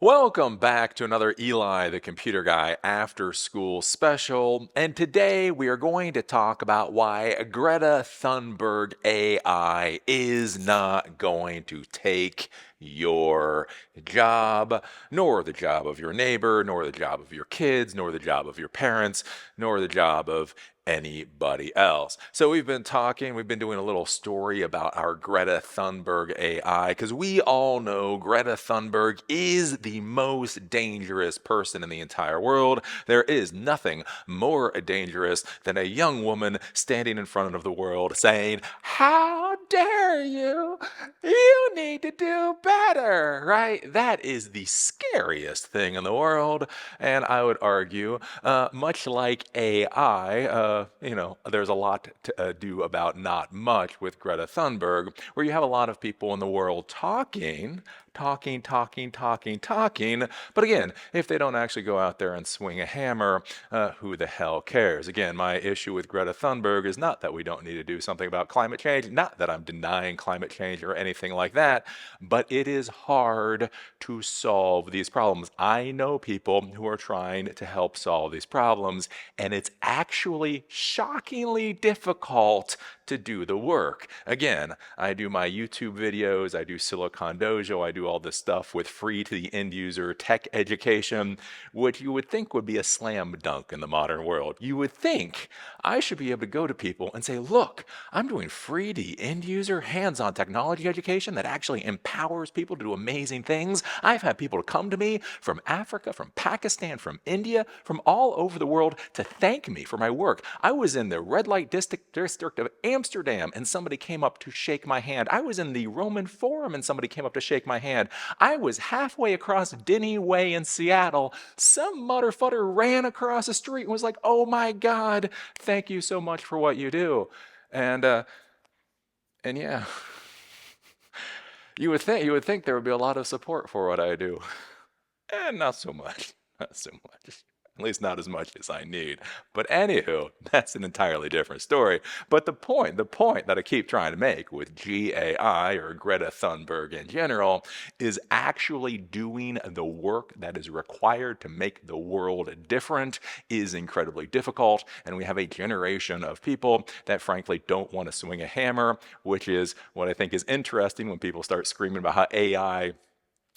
Welcome back to another Eli the Computer Guy after school special. And today we are going to talk about why Greta Thunberg AI is not going to take your job, nor the job of your neighbor, nor the job of your kids, nor the job of your parents, nor the job of anybody else. So we've been doing a little story about our Greta Thunberg AI because we all know Greta Thunberg is the most dangerous person in the entire world. There is nothing more dangerous than a young woman standing in front of the world saying, "How dare you? You need to do better," right? That is the scariest thing in the world. And I would argue, much like AI, there's a lot to do about not much with Greta Thunberg, where you have a lot of people in the world talking. But again, if they don't actually go out there and swing a hammer, who the hell cares? Again, my issue with Greta Thunberg is not that we don't need to do something about climate change, not that I'm denying climate change or anything like that, but it is hard to solve these problems. I know people who are trying to help solve these problems, and it's actually shockingly difficult to do the work. Again, I do my YouTube videos, I do Silicon Dojo, I do all this stuff with free to the end user tech education, which you would think would be a slam dunk in the modern world. You would think I should be able to go to people and say, look, I'm doing free to the end user hands-on technology education that actually empowers people to do amazing things. I've had people come to me from Africa, from Pakistan, from India, from all over the world to thank me for my work. I was in the red light district of Amsterdam and somebody came up to shake my hand. I was in the Roman Forum and somebody came up to shake my hand. I was halfway across Denny Way in Seattle. Some motherfucker ran across the street and was like, "Oh my God, thank you so much for what you do." And yeah, you would think there would be a lot of support for what I do. And not so much. Not so much. At least not as much as I need. But anywho, that's an entirely different story. But the point that I keep trying to make with GAI or Greta Thunberg in general is actually doing the work that is required to make the world different is incredibly difficult. And we have a generation of people that frankly don't want to swing a hammer, which is what I think is interesting when people start screaming about how AI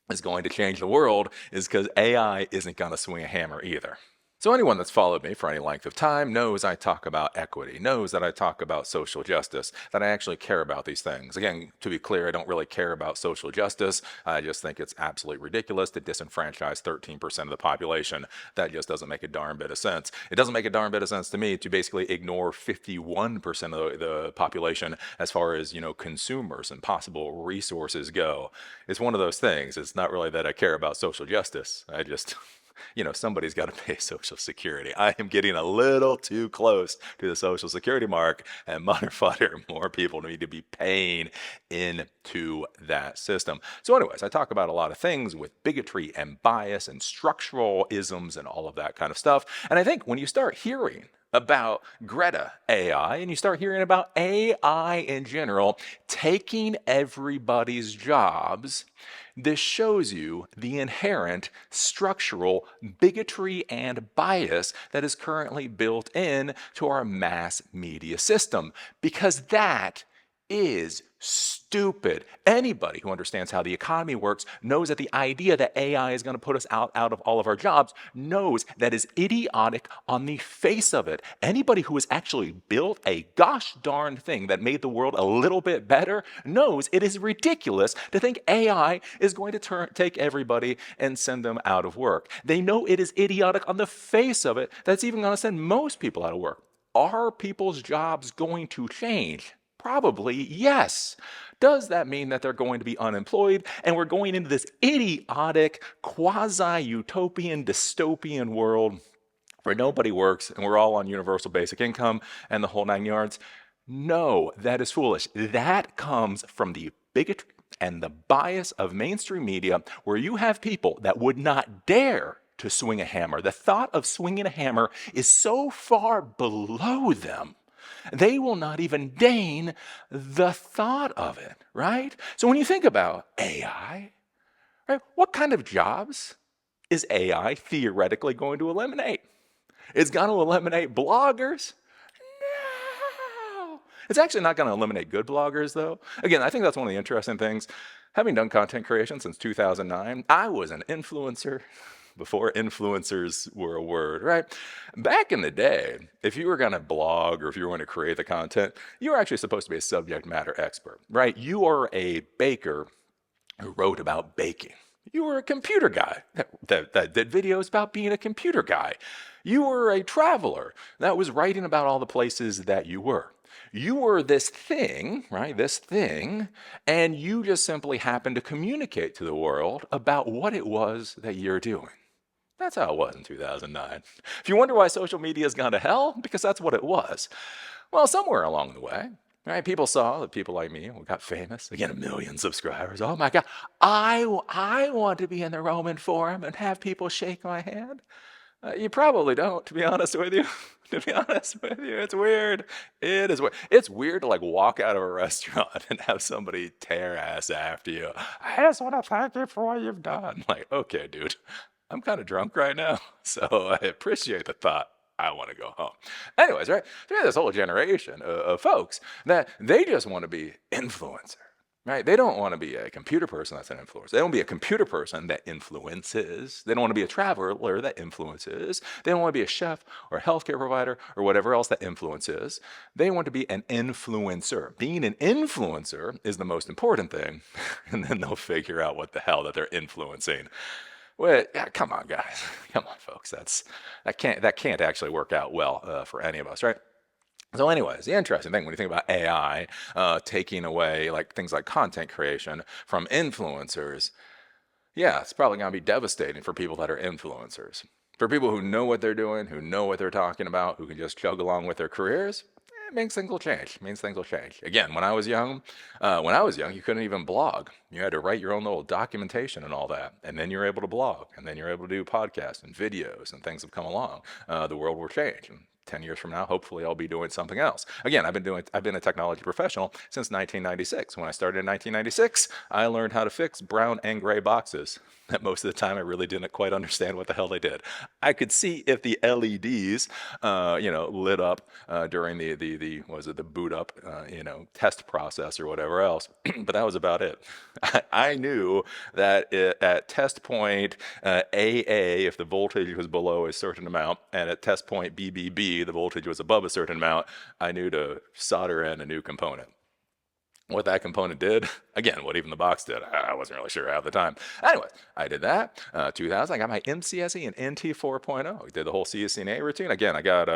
is going to change the world, is because AI isn't going to swing a hammer either. So anyone that's followed me for any length of time knows I talk about equity, knows that I talk about social justice, that I actually care about these things. Again, to be clear, I don't really care about social justice. I just think it's absolutely ridiculous to disenfranchise 13% of the population. That just doesn't make a darn bit of sense. It doesn't make a darn bit of sense to me to basically ignore 51% of the population as far as, consumers and possible resources go. It's one of those things. It's not really that I care about social justice. I just somebody's got to pay Social Security. I am getting a little too close to the Social Security mark, and motherfucker, more people need to be paying into that system. So anyways, I talk about a lot of things with bigotry and bias and structural isms and all of that kind of stuff. And I think when you start hearing about Greta AI and you start hearing about AI in general taking everybody's jobs, this shows you the inherent structural bigotry and bias that is currently built in to our mass media system, because that is stupid. Anybody who understands how the economy works knows that the idea that AI is going to put us out of all of our jobs knows that is idiotic on the face of it. Anybody who has actually built a gosh darn thing that made the world a little bit better knows it is ridiculous to think AI is going to take everybody and send them out of work. They know it is idiotic on the face of it that's even going to send most people out of work. Are people's jobs going to change? Probably yes. Does that mean that they're going to be unemployed and we're going into this idiotic, quasi-utopian, dystopian world where nobody works and we're all on universal basic income and the whole nine yards? No, that is foolish. That comes from the bigotry and the bias of mainstream media, where you have people that would not dare to swing a hammer. The thought of swinging a hammer is so far below them, they will not even deign the thought of it, right? So when you think about AI, right? What kind of jobs is AI theoretically going to eliminate? It's going to eliminate bloggers? No. It's actually not going to eliminate good bloggers, though. Again, I think that's one of the interesting things. Having done content creation since 2009, I was an influencer before influencers were a word, right? Back in the day, if you were going to blog or if you were going to create the content, you were actually supposed to be a subject matter expert, right? You are a baker who wrote about baking. You were a computer guy that did videos about being a computer guy. You were a traveler that was writing about all the places that you were. You were this thing, right? This thing, and you just simply happened to communicate to the world about what it was that you're doing. That's how it was in 2009. If you wonder why social media has gone to hell, because that's what it was. Well, somewhere along the way, right, people saw that people like me got famous. Again, 1 million subscribers. Oh my God, I want to be in the Roman Forum and have people shake my hand. You probably don't, to be honest with you. To be honest with you, it's weird. It is weird. It's weird to like walk out of a restaurant and have somebody tear ass after you. I just want to thank you for what you've done. Like, okay, dude, I'm kind of drunk right now, so I appreciate the thought. I want to go home. Anyways, right? So we have this whole generation of folks that they just want to be influencer. Right? They don't want to be a computer person that's an influencer. They don't want to be a computer person that influences. They don't want to be a traveler that influences. They don't want to be a chef or a healthcare provider or whatever else that influences. They want to be an influencer. Being an influencer is the most important thing. And then they'll figure out what the hell that they're influencing. Well, yeah, come on, guys. Come on, folks. That can't actually work out well for any of us, right? So anyways, the interesting thing when you think about AI taking away like things like content creation from influencers, yeah, it's probably going to be devastating for people that are influencers. For people who know what they're doing, who know what they're talking about, who can just chug along with their careers, it means things will change. It means things will change. Again, when I was young, you couldn't even blog. You had to write your own little documentation and all that, and then you're able to blog, and then you're able to do podcasts and videos, and things have come along. The world will change. And 10 years from now, hopefully I'll be doing something else. Again, I've been a technology professional since 1996. When I started in 1996, I learned how to fix brown and gray boxes that most of the time I really didn't quite understand what the hell they did. I could see if the LEDs, lit up during the boot up, test process or whatever else, but that was about it. I knew that at test point AA, if the voltage was below a certain amount, and at test point BBB, the voltage was above a certain amount, I knew to solder in a new component. What that component did, again, what even the box did, I wasn't really sure at the time. Anyway, I did that. 2000, I got my MCSE and NT 4.0. Did the whole CSNA routine. Again, I got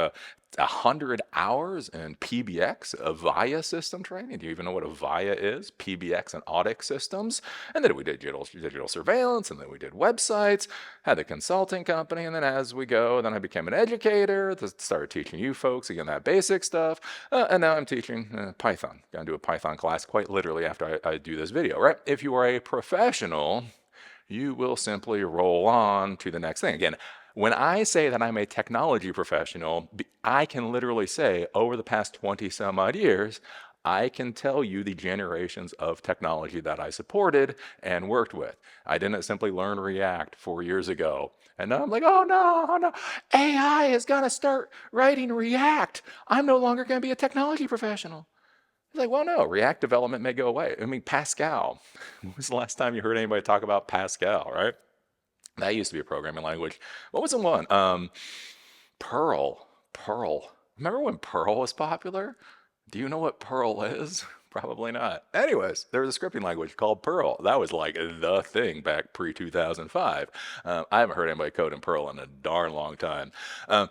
100 hours in PBX, a VIA system training. Do you even know what a VIA is? PBX and audit systems. And then we did digital surveillance, and then we did websites, had the consulting company, and then as we go, then I became an educator, started teaching you folks, again, that basic stuff, and now I'm teaching Python. Gonna do a Python class quite literally after I do this video, right? If you are a professional, you will simply roll on to the next thing. Again, when I say that I'm a technology professional, I can literally say over the past 20 some odd years, I can tell you the generations of technology that I supported and worked with. I didn't simply learn React 4 years ago. And now I'm like, oh no, AI is gonna start writing React. I'm no longer gonna be a technology professional. It's like, well, no, React development may go away. I mean, Pascal. When was the last time you heard anybody talk about Pascal, right? That used to be a programming language. What was the one? Perl. Remember when Perl was popular? Do you know what Perl is? Probably not. Anyways, there was a scripting language called Perl. That was like the thing back pre-2005. I haven't heard anybody code in Perl in a darn long time. And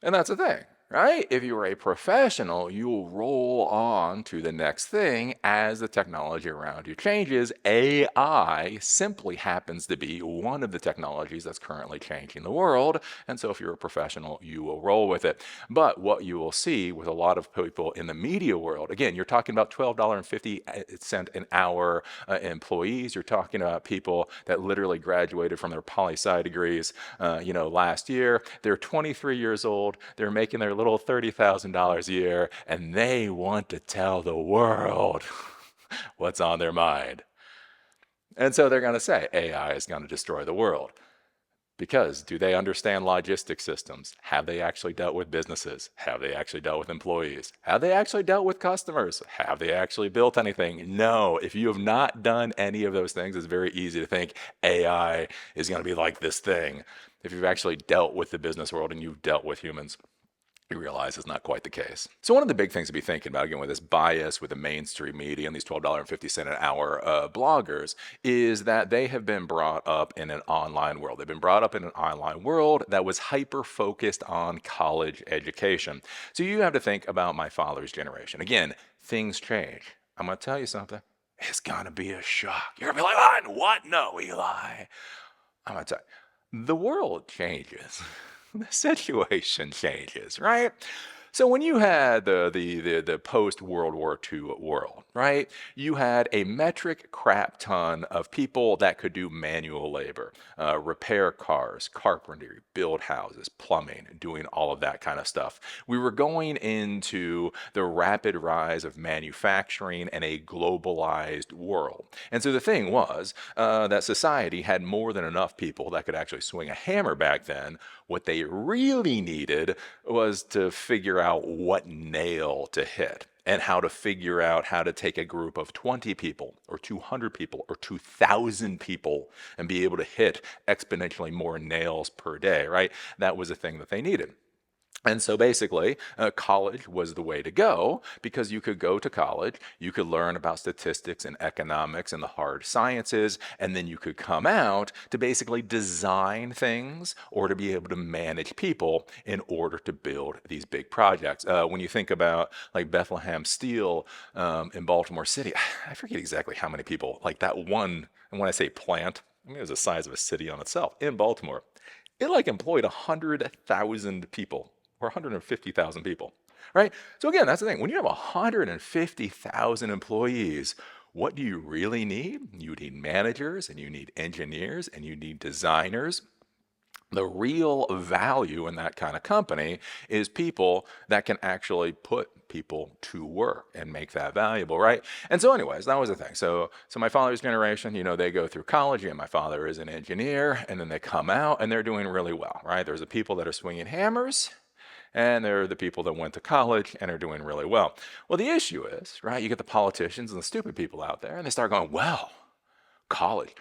that's the thing. Right? If you are a professional, you will roll on to the next thing as the technology around you changes. AI simply happens to be one of the technologies that's currently changing the world. And so if you're a professional, you will roll with it. But what you will see with a lot of people in the media world, again, you're talking about $12.50 an hour employees. You're talking about people that literally graduated from their poli-sci degrees, last year. They're 23 years old. They're making their little $30,000 a year, and they want to tell the world what's on their mind. And so they're going to say AI is going to destroy the world. Because do they understand logistic systems? Have they actually dealt with businesses? Have they actually dealt with employees? Have they actually dealt with customers? Have they actually built anything? No. If you have not done any of those things, it's very easy to think AI is going to be like this thing. If you've actually dealt with the business world and you've dealt with humans, you realize it's not quite the case. So one of the big things to be thinking about, again, with this bias with the mainstream media and these $12.50 an hour bloggers, is that they have been brought up in an online world. They've been brought up in an online world that was hyper-focused on college education. So you have to think about my father's generation. Again, things change. I'm going to tell you something. It's going to be a shock. You're going to be like, what? No, Eli. I'm going to tell you. The world changes. The situation changes, right? So when you had the post World War II world, right? You had a metric crap ton of people that could do manual labor, repair cars, carpentry, build houses, plumbing, doing all of that kind of stuff. We were going into the rapid rise of manufacturing and a globalized world. And so the thing was that society had more than enough people that could actually swing a hammer back then. What they really needed was to figure out what nail to hit and how to figure out how to take a group of 20 people or 200 people or 2,000 people and be able to hit exponentially more nails per day, right? That was a thing that they needed. And so basically, college was the way to go because you could go to college, you could learn about statistics and economics and the hard sciences, and then you could come out to basically design things or to be able to manage people in order to build these big projects. When you think about like Bethlehem Steel in Baltimore City, I forget exactly how many people, like that one, and when I say plant, I mean it was the size of a city on itself in Baltimore. It like employed 100,000 people. Or 150,000 people, right? So again, that's the thing. When you have 150,000 employees, what do you really need? You need managers, and you need engineers, and you need designers. The real value in that kind of company is people that can actually put people to work and make that valuable, right? And so anyways, that was the thing. So my father's generation, they go through college, and my father is an engineer, and then they come out and they're doing really well, right? There's the people that are swinging hammers, and they're the people that went to college and are doing really well. Well, the issue is, right, you get the politicians and the stupid people out there, and they start going, well, college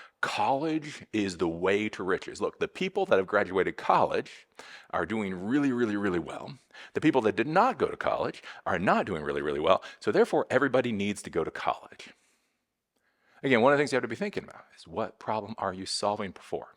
is the way to riches. Look, the people that have graduated college are doing really, really, really well. The people that did not go to college are not doing really, really well. So therefore, everybody needs to go to college. Again, one of the things you have to be thinking about is what problem are you solving for?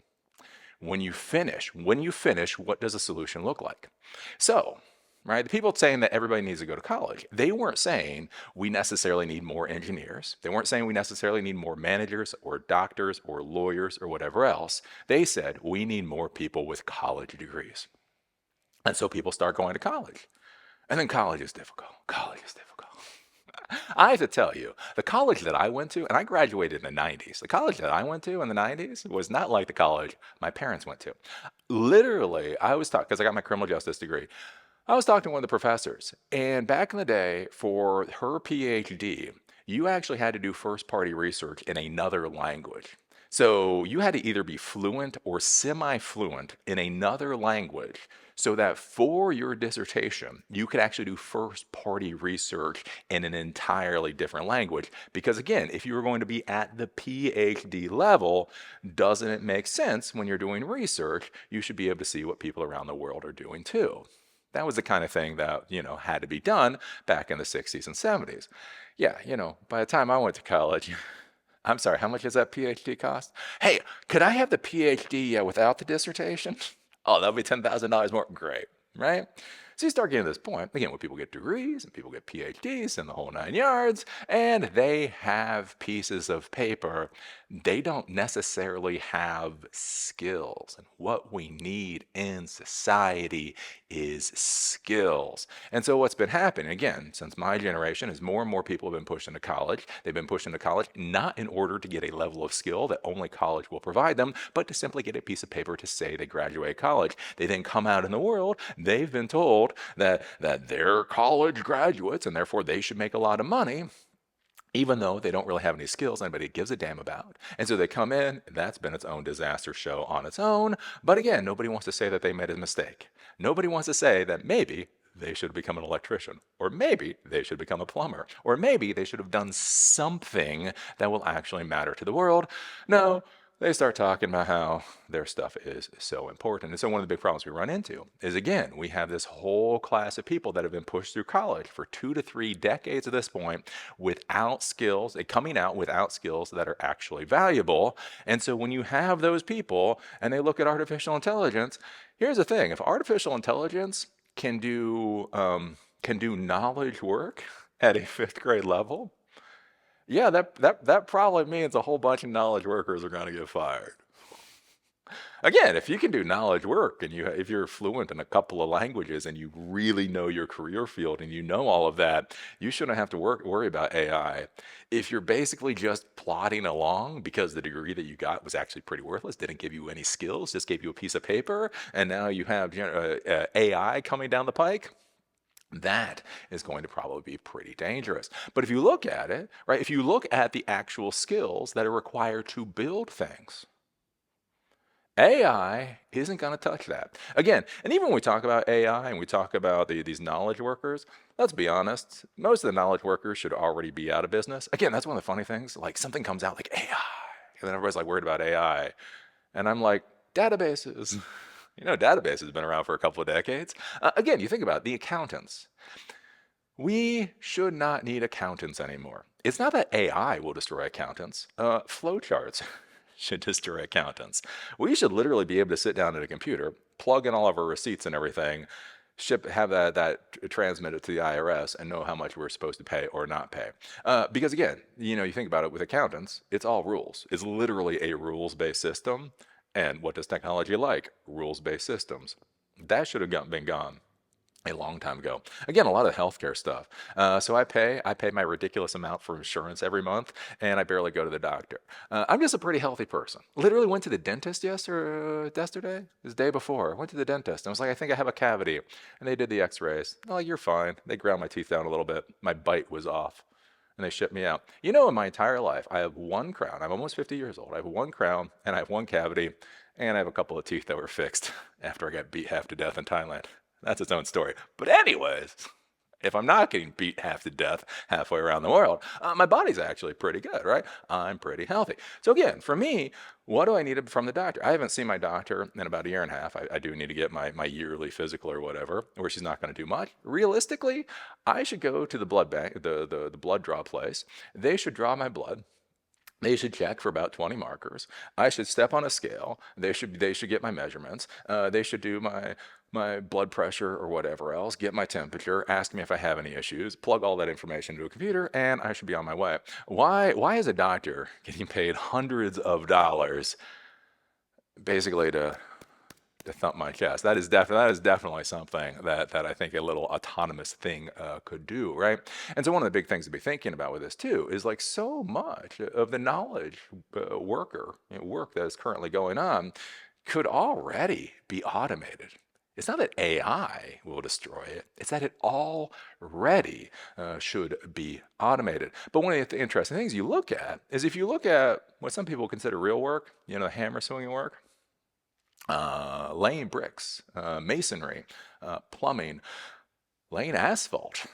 When you finish, what does a solution look like? So, right, the people saying that everybody needs to go to college, they weren't saying we necessarily need more engineers. They weren't saying we necessarily need more managers or doctors or lawyers or whatever else. They said we need more people with college degrees. And so people start going to college. And then college is difficult. College is difficult. I have to tell you, the college that I went to, and I graduated in the 90s, the college that I went to in the 90s was not like the college my parents went to. Literally, I was taught, because I got my criminal justice degree, I was talking to one of the professors, and back in the day, for her PhD, you actually had to do first-party research in another language. So you had to either be fluent or semi-fluent in another language so that for your dissertation, you could actually do first-party research in an entirely different language. Because again, if you were going to be at the PhD level, doesn't it make sense when you're doing research, you should be able to see what people around the world are doing too. That was the kind of thing that, had to be done back in the 60s and 70s. Yeah, by the time I went to college, I'm sorry, how much does that PhD cost? Hey, could I have the PhD without the dissertation? Oh, that'll be $10,000 more. Great, right? So you start getting to this point, again, where people get degrees and people get PhDs and the whole 9 yards, and they have pieces of paper. They don't necessarily have skills. And what we need in society is skills. And so what's been happening, again, since my generation, is more and more people have been pushed into college. They've been pushed into college not in order to get a level of skill that only college will provide them, but to simply get a piece of paper to say they graduate college. They then come out in the world, they've been told that they're college graduates and therefore they should make a lot of money. even though they don't really have any skills anybody gives a damn about. And so they come in, and that's been its own disaster show on its own. But again, nobody wants to say that they made a mistake. Nobody wants to say that maybe they should become an electrician, or maybe they should become a plumber, or maybe they should have done something that will actually matter to the world. No, they start talking about how their stuff is so important. And so one of the big problems we run into is, again, we have this whole class of people that have been pushed through college for 2 to 3 decades at this point without skills, and coming out without skills that are actually valuable. And so when you have those people and they look at artificial intelligence, here's the thing: if artificial intelligence can do knowledge work at a fifth grade level, yeah, that probably means a whole bunch of knowledge workers are going to get fired. Again, if you can do knowledge work and if you're fluent in a couple of languages and you really know your career field and you know all of that, you shouldn't have to worry about AI. If you're basically just plodding along because the degree that you got was actually pretty worthless, didn't give you any skills, just gave you a piece of paper, and now you have AI coming down the pike, that is going to probably be pretty dangerous. But if you look at it, right, if you look at the actual skills that are required to build things, AI isn't going to touch that. Again, and even when we talk about AI and we talk about these knowledge workers, let's be honest, most of the knowledge workers should already be out of business. Again, that's one of the funny things. Like, something comes out like AI, and then everybody's like worried about AI. And I'm like, databases. Databases have been around for a couple of decades. Again, you think about it, the accountants. We should not need accountants anymore. It's not that AI will destroy accountants. Flowcharts should destroy accountants. We should literally be able to sit down at a computer, plug in all of our receipts and everything, have that transmitted to the IRS, and know how much we're supposed to pay or not pay. Because again, you think about it with accountants, it's all rules. It's literally a rules-based system. And what does technology like? Rules-based systems. That should have been gone a long time ago. Again, a lot of healthcare stuff. So I pay my ridiculous amount for insurance every month, and I barely go to the doctor. I'm just a pretty healthy person. Literally went to the dentist yesterday, the day before. Went to the dentist, and I was like, I think I have a cavity. And they did the x-rays. Oh, you're fine. They ground my teeth down a little bit. My bite was off, and they shipped me out. In my entire life, I have one crown. I'm almost 50 years old. I have one crown, and I have one cavity, and I have a couple of teeth that were fixed after I got beat half to death in Thailand. That's its own story. But anyways, if I'm not getting beat half to death halfway around the world, my body's actually pretty good, right? I'm pretty healthy. So again, for me, what do I need from the doctor? I haven't seen my doctor in about a year and a half. I do need to get my yearly physical or whatever, where she's not going to do much. Realistically, I should go to the blood bank, the blood draw place. They should draw my blood. They should check for about 20 markers. I should step on a scale. They should get my measurements. They should do my blood pressure or whatever else, get my temperature, ask me if I have any issues, plug all that information into a computer, and I should be on my way. Why is a doctor getting paid hundreds of dollars basically to thump my chest? That is definitely something that I think a little autonomous thing could do, right? And so one of the big things to be thinking about with this too is, like, so much of the knowledge work that is currently going on could already be automated. It's not that AI will destroy it. It's that it already should be automated. But one of the interesting things you look at is, if you look at what some people consider real work, hammer swinging work, laying bricks, masonry, plumbing, laying asphalt,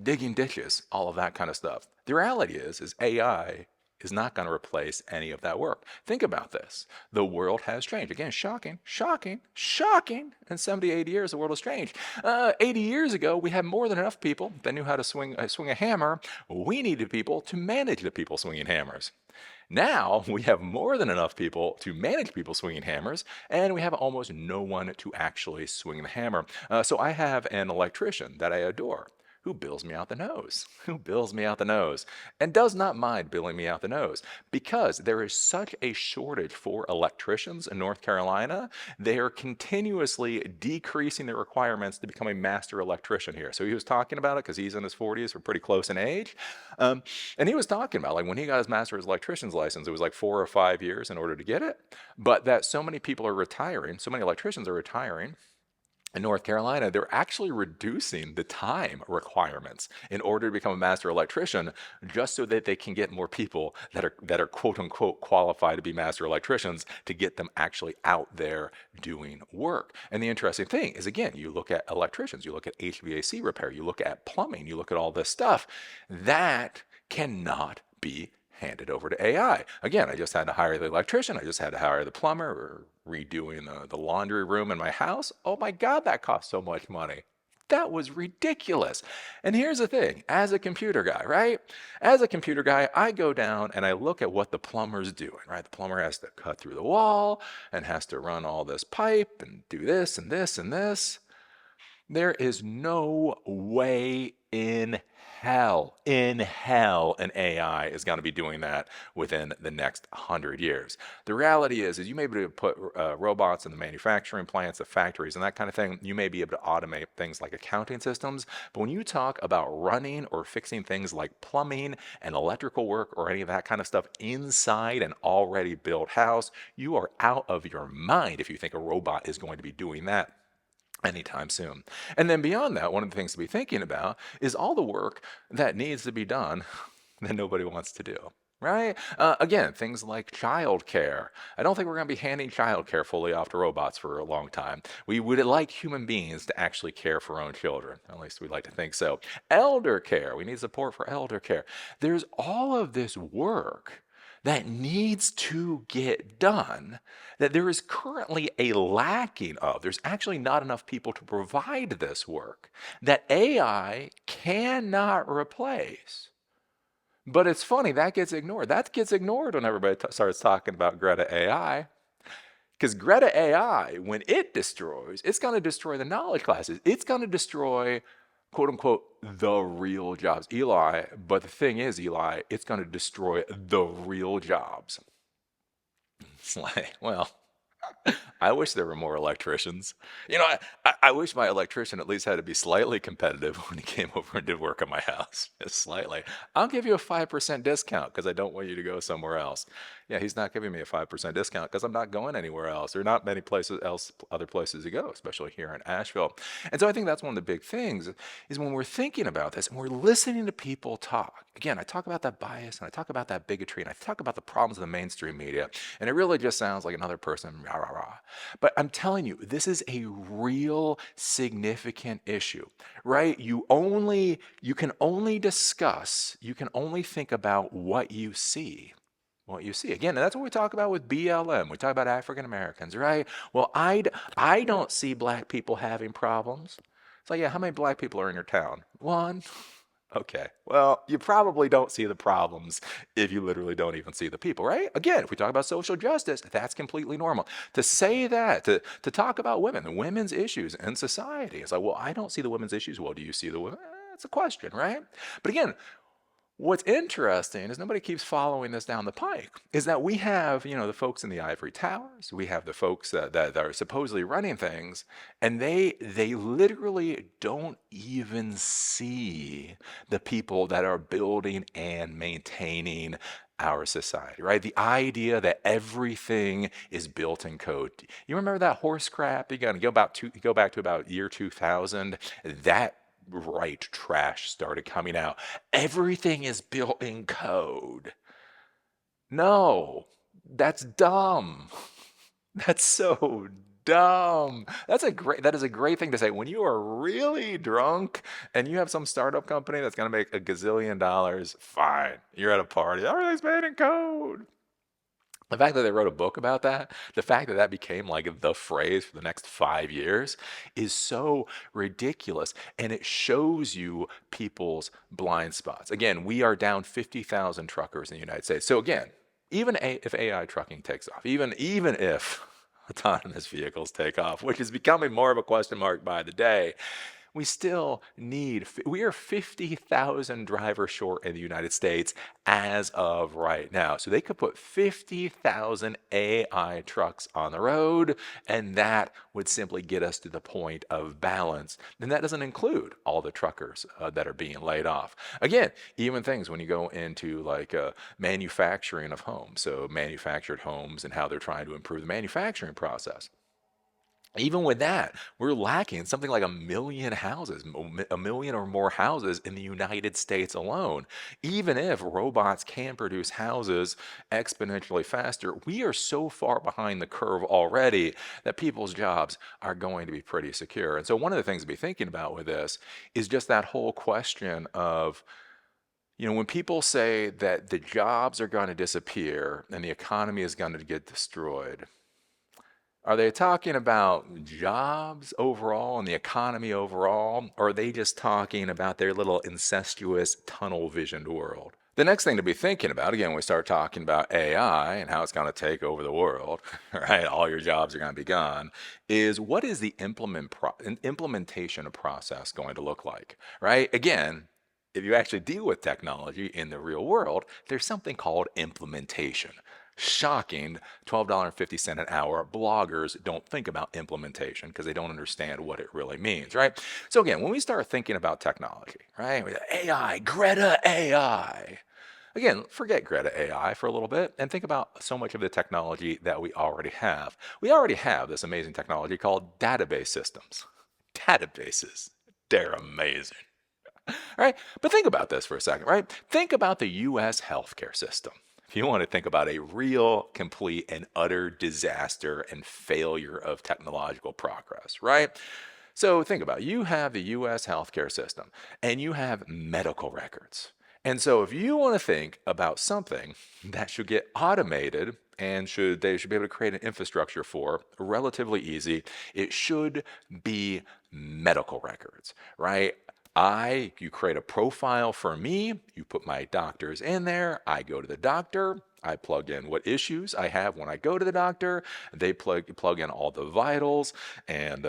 digging ditches, all of that kind of stuff. The reality is AI is not going to replace any of that work. Think about this. The world has changed. Again, shocking. In 70, 80 years, the world has changed. 80 years ago, we had more than enough people that knew how to swing a hammer. We needed people to manage the people swinging hammers. Now, we have more than enough people to manage people swinging hammers, and we have almost no one to actually swing the hammer. So I have an electrician that I adore, who bills me out the nose, and does not mind billing me out the nose, because there is such a shortage for electricians in North Carolina. They are continuously decreasing the requirements to become a master electrician here. So he was talking about it because he's in his 40s, we're pretty close in age, and he was talking about, like, when he got his master's electrician's license, it was like 4 or 5 years in order to get it, but that so many people are retiring, so many electricians are retiring, in North Carolina, they're actually reducing the time requirements in order to become a master electrician, just so that they can get more people that are quote unquote qualified to be master electricians to get them actually out there doing work. And the interesting thing is, again, you look at electricians, you look at HVAC repair, you look at plumbing, you look at all this stuff that cannot be handed over to AI. Again, I just had to hire the electrician. I just had to hire the plumber. We're redoing the laundry room in my house. Oh my God, that cost so much money. That was ridiculous. And here's the thing, as a computer guy, right? As a computer guy, I go down and I look at what the plumber's doing, right? The plumber has to cut through the wall and has to run all this pipe and do this and this and this. There is no way in hell, an AI is going to be doing that within the next 100 years. The reality is you may be able to put robots in the manufacturing plants, the factories, and that kind of thing. You may be able to automate things like accounting systems. But when you talk about running or fixing things like plumbing and electrical work or any of that kind of stuff inside an already built house, you are out of your mind if you think a robot is going to be doing that anytime soon. And then beyond that, one of the things to be thinking about is all the work that needs to be done that nobody wants to do. Right? Again, things like childcare. I don't think we're going to be handing childcare fully off to robots for a long time. We would like human beings to actually care for our own children. At least we'd like to think so. Elder care. We need support for elder care. There's all of this work that needs to get done that there is currently a lacking of. There's actually not enough people to provide this work that AI cannot replace. But it's funny, that gets ignored. That gets ignored when everybody starts talking about Greta AI. Because Greta AI, when it destroys, it's going to destroy the knowledge classes. It's going to destroy, quote unquote, the real jobs. Eli, but the thing is, Eli, it's going to destroy the real jobs. It's like, well, I wish there were more electricians. I wish my electrician at least had to be slightly competitive when he came over and did work on my house. Just slightly. I'll give you a 5% discount because I don't want you to go somewhere else. Yeah, he's not giving me a 5% discount because I'm not going anywhere else. There are not many other places to go, especially here in Asheville. And so I think that's one of the big things is when we're thinking about this and we're listening to people talk. Again, I talk about that bias and I talk about that bigotry and I talk about the problems of the mainstream media. And it really just sounds like another person, rah, rah, rah. But I'm telling you, this is a real significant issue, right? You can only think about what you see. Again, and that's what we talk about with BLM. We talk about African Americans, right? Well, I don't see black people having problems. It's like, yeah, how many black people are in your town? One. Okay, well, you probably don't see the problems if you literally don't even see the people, right? Again, if we talk about social justice, that's completely normal. To say that, to talk about women, the women's issues in society, it's like, well, I don't see the women's issues. Well, do you see the women? It's a question, right? But again, what's interesting is nobody keeps following this down the pike, is that we have, the folks in the ivory towers, we have the folks that are supposedly running things, and they literally don't even see the people that are building and maintaining our society, right? The idea that everything is built in code. You remember that horse crap? You got to go back to about year 2000. That right trash started coming out. Everything is built in code. No, that's dumb. That's so dumb. That is a great thing to say when you are really drunk and you have some startup company that's going to make $1 gazillion. Fine, you're at a party. Everything's made in code. The fact that they wrote a book about that, the fact that that became like the phrase for the next 5 years is so ridiculous. And it shows you people's blind spots. Again, we are down 50,000 truckers in the United States. So again, if AI trucking takes off, even if autonomous vehicles take off, which is becoming more of a question mark by the day, we are 50,000 drivers short in the United States as of right now. So they could put 50,000 AI trucks on the road, and that would simply get us to the point of balance. And that doesn't include all the truckers that are being laid off. Again, even things when you go into like manufacturing of homes, so manufactured homes and how they're trying to improve the manufacturing process. Even with that, we're lacking something like a million houses, a million or more houses in the United States alone. Even if robots can produce houses exponentially faster, we are so far behind the curve already that people's jobs are going to be pretty secure. And so, one of the things to be thinking about with this is just that whole question of, when people say that the jobs are going to disappear and the economy is going to get destroyed, are they talking about jobs overall and the economy overall, or are they just talking about their little incestuous tunnel visioned world? The next thing to be thinking about, again, when we start talking about AI and how it's going to take over the world, right? All your jobs are going to be gone, is what is the implementation process going to look like, right? Again, if you actually deal with technology in the real world, there's something called implementation. Shocking, $12.50 an hour. Bloggers don't think about implementation because they don't understand what it really means, right? So again, when we start thinking about technology, right? AI, Greta AI. Again, forget Greta AI for a little bit and think about so much of the technology that we already have. We already have this amazing technology called database systems. Databases, they're amazing. Right? But think about this for a second, right? Think about the US healthcare system. If you want to think about a real, complete, and utter disaster and failure of technological progress, right? So think about it. You have the US healthcare system and you have medical records. And so if you want to think about something that should get automated and they should be able to create an infrastructure for relatively easy, it should be medical records, right? You create a profile for me, you put my doctors in there, I go to the doctor, I plug in what issues I have when I go to the doctor, they plug in all the vitals and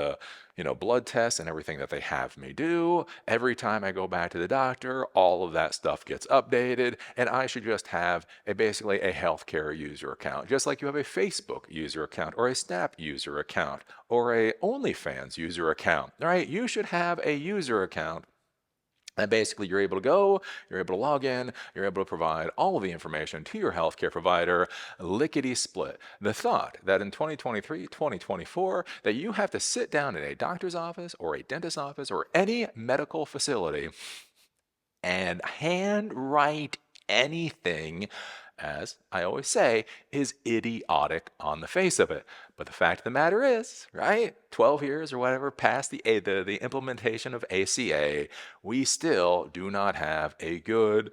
blood tests and everything that they have me do. Every time I go back to the doctor, all of that stuff gets updated, and I should just have basically a healthcare user account, just like you have a Facebook user account or a Snap user account or a OnlyFans user account, right? You should have a user account. And basically, you're able to go, you're able to log in, you're able to provide all of the information to your healthcare provider, lickety split. The thought that in 2023, 2024, that you have to sit down in a doctor's office or a dentist's office or any medical facility and handwrite anything, as I always say, is idiotic on the face of it. But the fact of the matter is, right, 12 years or whatever past the implementation of ACA, we still do not have a good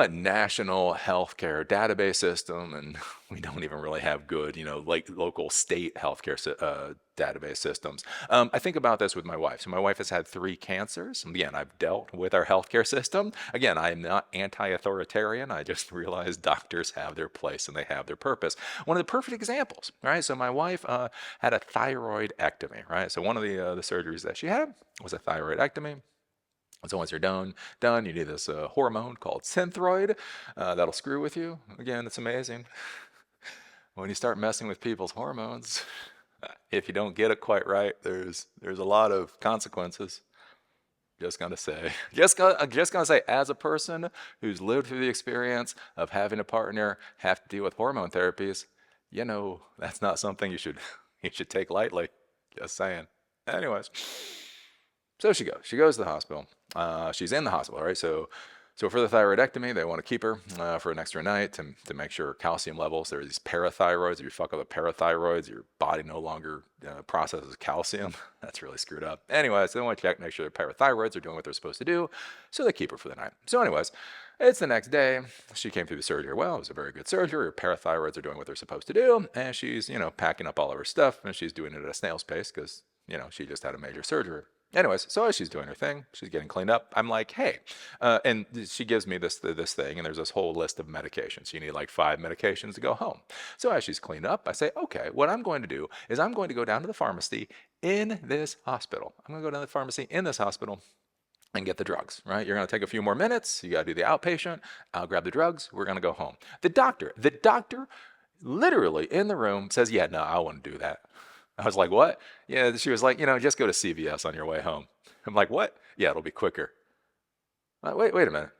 national healthcare database system, and we don't even really have good, like local state healthcare database systems. I think about this with my wife. So my wife has had 3 cancers. Again, I've dealt with our healthcare system. Again, I am not anti-authoritarian. I just realize doctors have their place and they have their purpose. One of the perfect examples, right? So my wife had a thyroidectomy, right? So one of the surgeries that she had was a thyroidectomy. So once you're done, you need this hormone called synthroid that'll screw with you. Again, it's amazing. When you start messing with people's hormones, if you don't get it quite right, there's a lot of consequences. Just gonna say, just gonna say, as a person who's lived through the experience of having a partner have to deal with hormone therapies, that's not something you should take lightly. Just saying. Anyways. So she goes. She goes to the hospital. She's in the hospital, right? So for the thyroidectomy, they want to keep her for an extra night to make sure her calcium levels. There are these parathyroids. If you fuck up with parathyroids, your body no longer processes calcium. That's really screwed up. Anyways, they want to check, make sure their parathyroids are doing what they're supposed to do. So they keep her for the night. So anyways, it's the next day. She came through the surgery. Well, it was a very good surgery. Her parathyroids are doing what they're supposed to do. And she's, packing up all of her stuff. And she's doing it at a snail's pace because, she just had a major surgery. Anyways, so as she's doing her thing, she's getting cleaned up. I'm like, hey, and she gives me this thing, and there's this whole list of medications. You need like 5 medications to go home. So as she's cleaned up, I say, okay, what I'm going to do is I'm going to go down to the pharmacy in this hospital. I'm going to go down to the pharmacy in this hospital and get the drugs, right? You're going to take a few more minutes. You got to do the outpatient. I'll grab the drugs. We're going to go home. The doctor literally in the room says, yeah, no, I wouldn't do that. I was like, what? Yeah, she was like, just go to CVS on your way home. I'm like, what? Yeah, it'll be quicker. Wait a minute.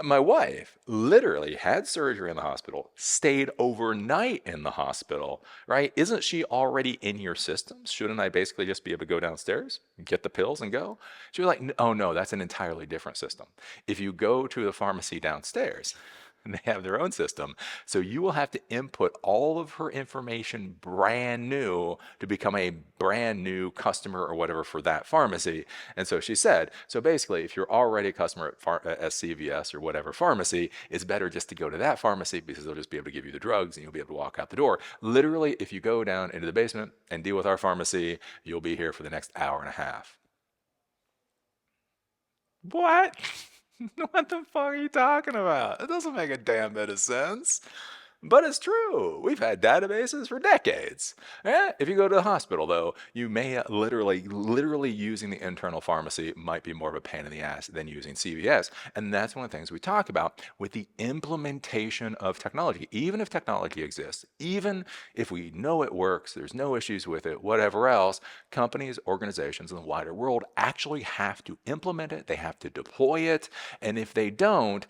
My wife literally had surgery in the hospital, stayed overnight in the hospital, right? Isn't she already in your system? Shouldn't I basically just be able to go downstairs, get the pills, and go? She was like, oh no, that's an entirely different system. If you go to the pharmacy downstairs, and they have their own system. So you will have to input all of her information brand new to become a brand new customer or whatever for that pharmacy. And so she said, so basically, if you're already a customer at CVS or whatever pharmacy, it's better just to go to that pharmacy because they'll just be able to give you the drugs and you'll be able to walk out the door. Literally, if you go down into the basement and deal with our pharmacy, you'll be here for the next hour and a half. What? What the fuck are you talking about? It doesn't make a damn bit of sense. But it's true. We've had databases for decades. If you go to the hospital, though, you may literally using the internal pharmacy might be more of a pain in the ass than using CVS. And that's one of the things we talk about with the implementation of technology. Even if technology exists, even if we know it works, there's no issues with it, whatever else, companies, organizations in the wider world actually have to implement it. They have to deploy it. And if they don't,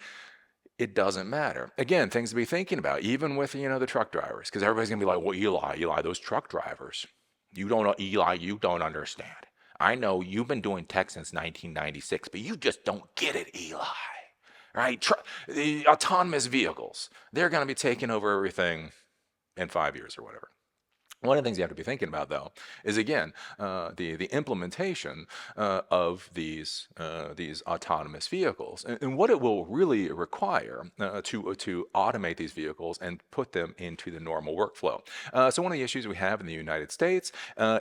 it doesn't matter. Again, things to be thinking about, even with, the truck drivers, because everybody's going to be like, well, Eli, those truck drivers, you don't know, Eli, you don't understand. I know you've been doing tech since 1996, but you just don't get it, Eli. Right? The autonomous vehicles, they're going to be taking over everything in 5 years or whatever. One of the things you have to be thinking about, though, is again the implementation of these autonomous vehicles and what it will really require to automate these vehicles and put them into the normal workflow. So one of the issues we have in the United States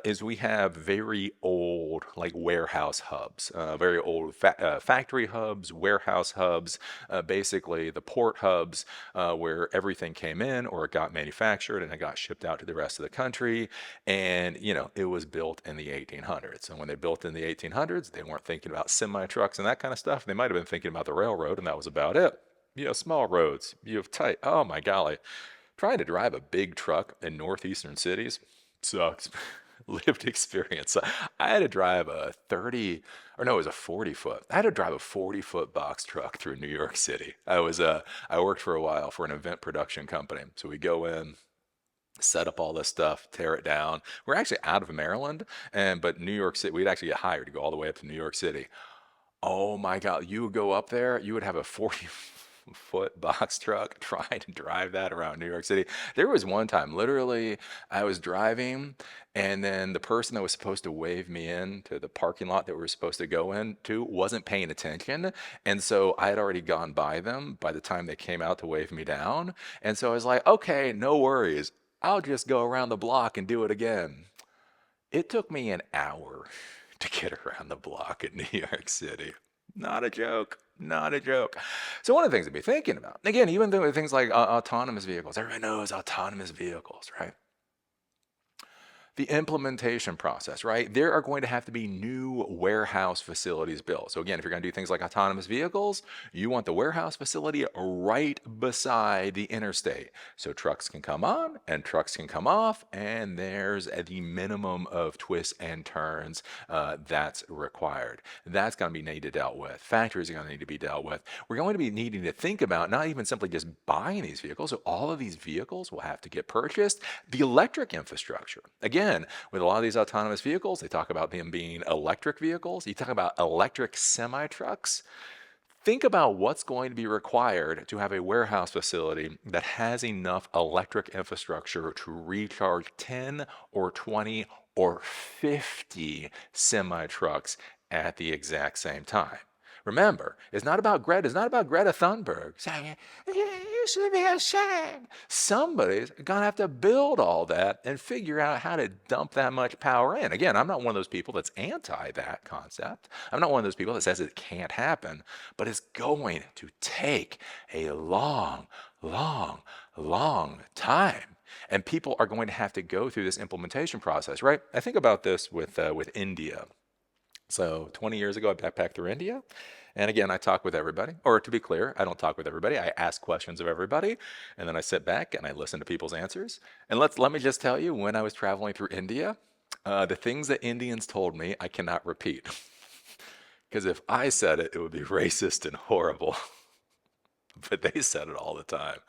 is we have very old like warehouse hubs, very old factory hubs, warehouse hubs, basically the port hubs where everything came in or it got manufactured and it got shipped out to the rest of the country. And it was built in the 1800s, and when they built in the 1800s, they weren't thinking about semi trucks and that kind of stuff. They might have been thinking about the railroad, and that was about it. Small roads, you have tight, oh my golly, trying to drive a big truck in northeastern cities sucks. Lived experience. I had to drive a 30, or no, it was a 40 foot. I had to drive a 40-foot box truck through New York City. I worked for a while for an event production company, so we go in, set up all this stuff, tear it down. We're actually out of Maryland, but New York City, we'd actually get hired to go all the way up to New York City. Oh my God, you would go up there, you would have a 40-foot box truck trying to drive that around New York City. There was one time, literally, I was driving, and then the person that was supposed to wave me in to the parking lot that we were supposed to go into wasn't paying attention. And so I had already gone by them by the time they came out to wave me down. And so I was like, okay, no worries. I'll just go around the block and do it again. It took me an hour to get around the block in New York City. Not a joke. Not a joke. So one of the things to be thinking about, again, even though things like autonomous vehicles, everybody knows autonomous vehicles, right? The implementation process, right? There are going to have to be new warehouse facilities built. So again, if you're going to do things like autonomous vehicles, you want the warehouse facility right beside the interstate. So trucks can come on and trucks can come off, and there's the minimum of twists and turns that's required. That's going to be needed to dealt with. Factories are going to need to be dealt with. We're going to be needing to think about not even simply just buying these vehicles. So all of these vehicles will have to get purchased. The electric infrastructure, again, with a lot of these autonomous vehicles, they talk about them being electric vehicles. You talk about electric semi-trucks. Think about what's going to be required to have a warehouse facility that has enough electric infrastructure to recharge 10 or 20 or 50 semi-trucks at the exact same time. Remember, it's not about Greta Thunberg saying, you should be ashamed. Somebody's going to have to build all that and figure out how to dump that much power in. Again, I'm not one of those people that's anti that concept. I'm not one of those people that says it can't happen, but it's going to take a long, long, long time. And people are going to have to go through this implementation process, right? I think about this with India. So 20 years ago, I backpacked through India. And again, I talk with everybody. Or to be clear, I don't talk with everybody. I ask questions of everybody. And then I sit back and I listen to people's answers. And let me just tell you, when I was traveling through India, the things that Indians told me, I cannot repeat. Because if I said it, it would be racist and horrible. but they said it all the time.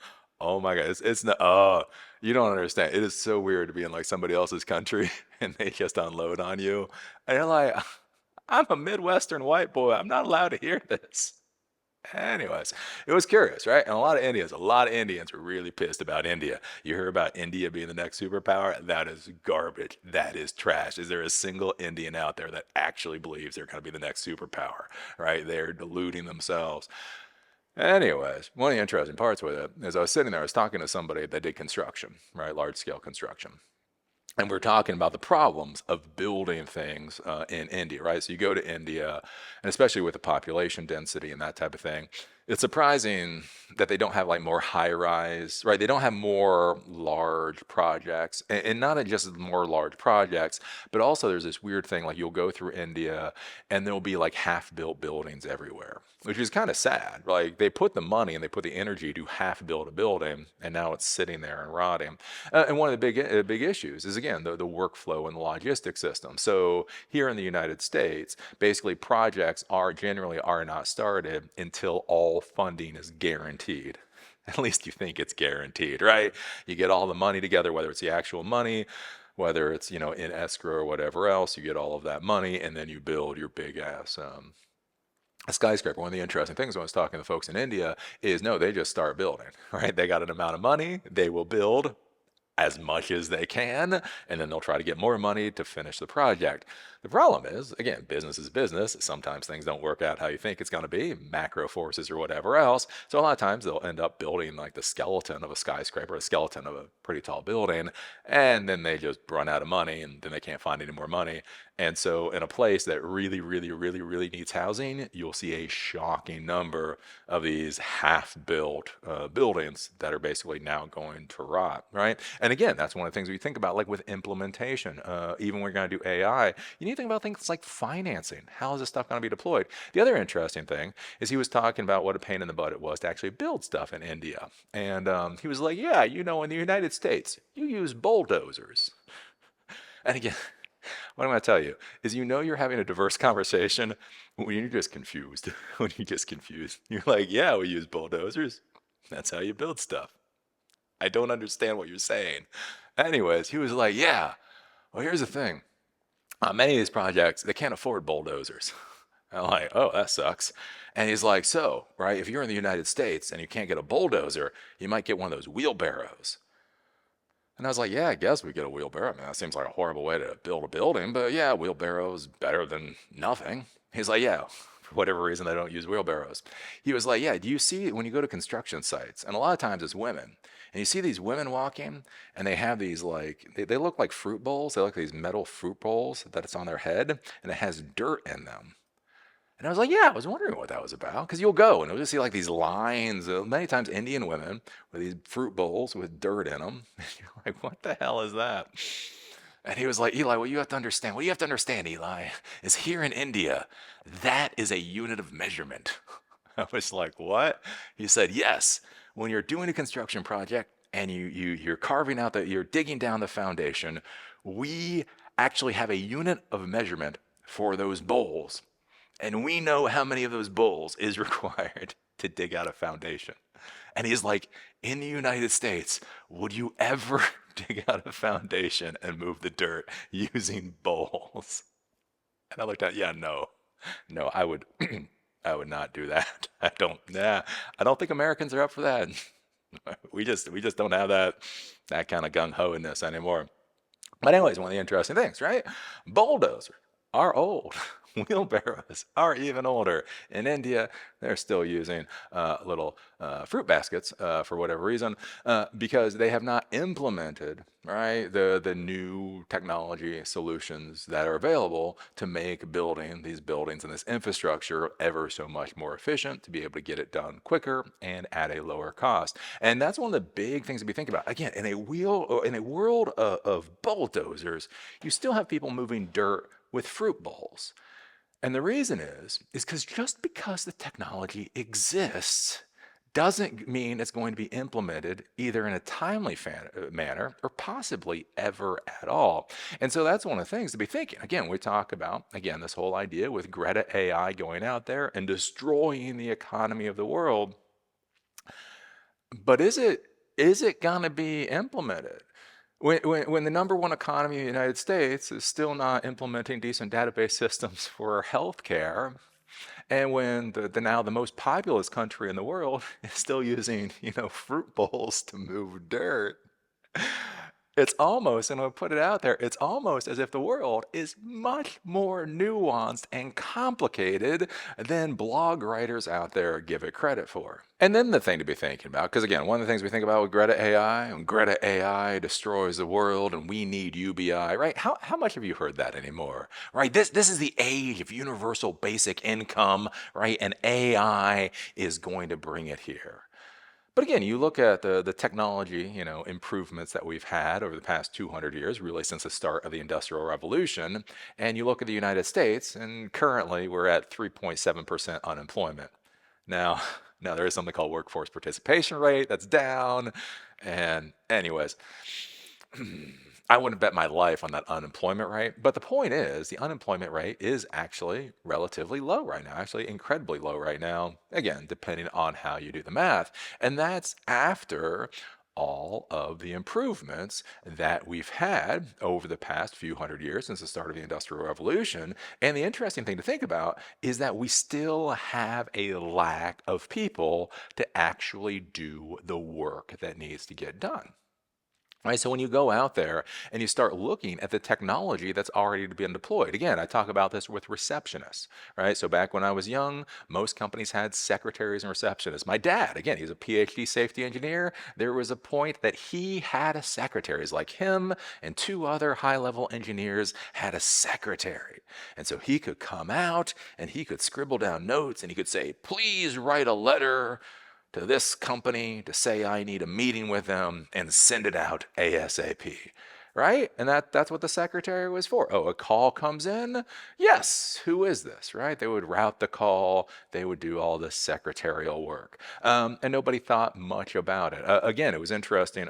Oh my God, it's not. Oh, you don't understand. It is so weird to be in like somebody else's country and they just unload on you, and you're like, I'm a Midwestern white boy. I'm not allowed to hear this. Anyways, it was curious, right? And a lot of Indians were really pissed about India. You hear about India being the next superpower? That is garbage. That is trash. Is there a single Indian out there that actually believes they're going to be the next superpower, right? They're deluding themselves. Anyways, one of the interesting parts with it is I was sitting there, I was talking to somebody that did construction, right? Large scale construction. And we're talking about the problems of building things in India, right? So you go to India, and especially with the population density and that type of thing, it's surprising that they don't have like more high rise, right? They don't have more large projects, and not just more large projects, but also there's this weird thing like you'll go through India and there'll be like half built buildings everywhere, which is kind of sad. Like they put the money and they put the energy to half build a building, and now it's sitting there and rotting. And one of the big issues is again the workflow and the logistic system. So here in the United States, basically projects are not started until all funding is guaranteed. At least you think it's guaranteed, right? You get all the money together, whether it's the actual money, whether it's in escrow or whatever else. You get all of that money, and then you build your big ass a skyscraper. One of the interesting things when I was talking to folks in India is no, they just start building, right? They got an amount of money, they will build as much as they can, and then they'll try to get more money to finish the project. The problem is, again, business is business. Sometimes things don't work out how you think it's going to be, macro forces or whatever else. So a lot of times they'll end up building like the skeleton of a skyscraper, a skeleton of a pretty tall building, and then they just run out of money, and then they can't find any more money. And so in a place that really, really, really, really needs housing, you'll see a shocking number of these half-built buildings that are basically now going to rot, right? And again, that's one of the things we think about, like with implementation. Even when we're going to do AI, you need to think about things like financing. How is this stuff going to be deployed? The other interesting thing is he was talking about what a pain in the butt it was to actually build stuff in India. And he was like, yeah, in the United States, you use bulldozers. And again, what I'm going to tell you is you're having a diverse conversation when you're just confused. When you're just confused. You're like, yeah, we use bulldozers. That's how you build stuff. I don't understand what you're saying. Anyways, he was like, yeah, well, here's the thing. On many of these projects, they can't afford bulldozers. I'm like, oh, that sucks. And he's like, so, right, if you're in the United States and you can't get a bulldozer, you might get one of those wheelbarrows. And I was like, yeah, I guess we get a wheelbarrow. I mean, that seems like a horrible way to build a building, but yeah, wheelbarrow's better than nothing. He's like, yeah, for whatever reason, they don't use wheelbarrows. He was like, yeah, do you see when you go to construction sites, and a lot of times it's women, and you see these women walking, and they have these like, they look like fruit bowls. They look like these metal fruit bowls that it's on their head, and it has dirt in them. And I was like, yeah, I was wondering what that was about. Because you'll go and you'll just see like these lines, many times Indian women with these fruit bowls with dirt in them. And you're like, what the hell is that? And he was like, Eli, what you have to understand, Eli, is here in India, that is a unit of measurement. I was like, what? He said, yes, when you're doing a construction project and you're carving out you're digging down the foundation, we actually have a unit of measurement for those bowls. And we know how many of those bowls is required to dig out a foundation. And he's like, in the United States, would you ever dig out a foundation and move the dirt using bowls? And I looked at, yeah, no, I would, I would not do that. I don't think Americans are up for that. We just don't have that kind of gung-ho-ness anymore. But anyways, one of the interesting things, right? Bulldozers are old. Wheelbarrows are even older. In India, they're still using little fruit baskets for whatever reason because they have not implemented the new technology solutions that are available to make these buildings and this infrastructure ever so much more efficient to be able to get it done quicker and at a lower cost. And that's one of the big things to be thinking about. Again, in a world of bulldozers, you still have people moving dirt with fruit bowls. And the reason is because just because the technology exists doesn't mean it's going to be implemented either in a timely manner or possibly ever at all. And so that's one of the things to be thinking. Again, we talk about, this whole idea with Greta AI going out there and destroying the economy of the world. But is it gonna be implemented? When the number one economy in the United States is still not implementing decent database systems for healthcare, and when the now the most populous country in the world is still using, fruit bowls to move dirt. It's almost, and I'll put it out there, it's almost as if the world is much more nuanced and complicated than blog writers out there give it credit for. And then the thing to be thinking about, because again, one of the things we think about with Greta AI, and Greta AI destroys the world and we need UBI, right? How much have you heard that anymore, right? This is the age of universal basic income, right? And AI is going to bring it here. But again, you look at the technology, improvements that we've had over the past 200 years, really since the start of the Industrial Revolution, and you look at the United States, and currently we're at 3.7% unemployment. Now, now there is something called workforce participation rate that's down, and anyways, I wouldn't bet my life on that unemployment rate. But the point is, the unemployment rate is actually relatively low right now, actually incredibly low right now. Again, depending on how you do the math. And that's after all of the improvements that we've had over the past few hundred years since the start of the Industrial Revolution. And the interesting thing to think about is that we still have a lack of people to actually do the work that needs to get done. Right, so when you go out there and you start looking at the technology that's already been deployed, again, I talk about this with receptionists, right? So back when I was young, most companies had secretaries and receptionists. My dad, again, he's a PhD safety engineer. There was a point that he had a secretary. It's like him and two other high-level engineers had a secretary. And so he could come out and he could scribble down notes and he could say, please write a letter to this company to say I need a meeting with them and send it out ASAP. Right? And that's what the secretary was for. Oh, a call comes in? Yes. Who is this? Right? They would route the call. They would do all the secretarial work. And nobody thought much about it. Again, it was interesting.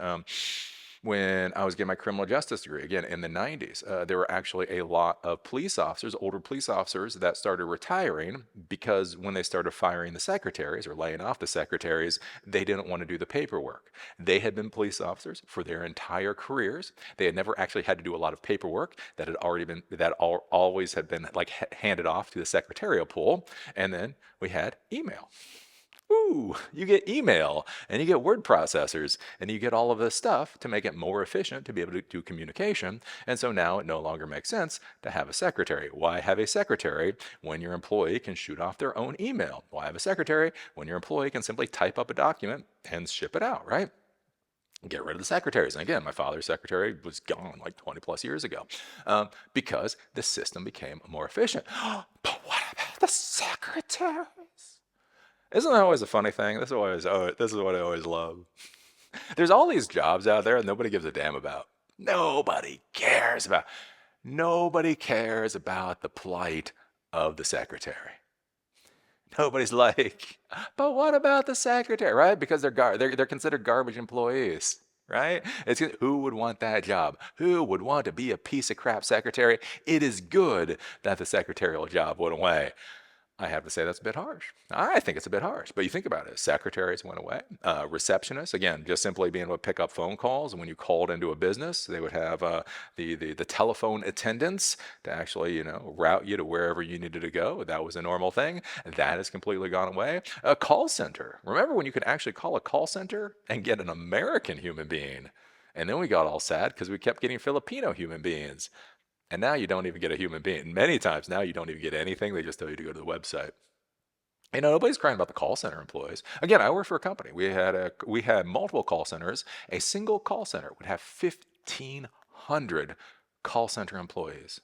When I was getting my criminal justice degree, again in the 90s, there were actually a lot of police officers, older police officers, that started retiring because when they started firing the secretaries or laying off the secretaries, they didn't want to do the paperwork. They had been police officers for their entire careers. They had never actually had to do a lot of paperwork that had already been, always had been like handed off to the secretarial pool. And then we had email. Ooh, you get email and you get word processors and you get all of this stuff to make it more efficient to be able to do communication. And so now it no longer makes sense to have a secretary. Why have a secretary when your employee can shoot off their own email? Why have a secretary when your employee can simply type up a document and ship it out, right? Get rid of the secretaries. And again, my father's secretary was gone like 20 plus years ago because the system became more efficient. But what about the secretaries? Isn't that always a funny thing? This is what I always love. There's all these jobs out there and nobody gives a damn about. Nobody cares about. Nobody cares about the plight of the secretary. Nobody's like, but what about the secretary, right? Because they're considered garbage employees, right? Who would want that job? Who would want to be a piece of crap secretary? It is good that the secretarial job went away. I have to say that's a bit harsh. I think it's a bit harsh, but you think about it. Secretaries went away. Receptionists, again, just simply being able to pick up phone calls. And when you called into a business, they would have the telephone attendants to actually, route you to wherever you needed to go. That was a normal thing. That has completely gone away. A call center. Remember when you could actually call a call center and get an American human being? And then we got all sad because we kept getting Filipino human beings. And now you don't even get a human being. Many times now you don't even get anything. They just tell you to go to the website. Nobody's crying about the call center employees. Again, I worked for a company. We had multiple call centers. A single call center would have 1,500 call center employees.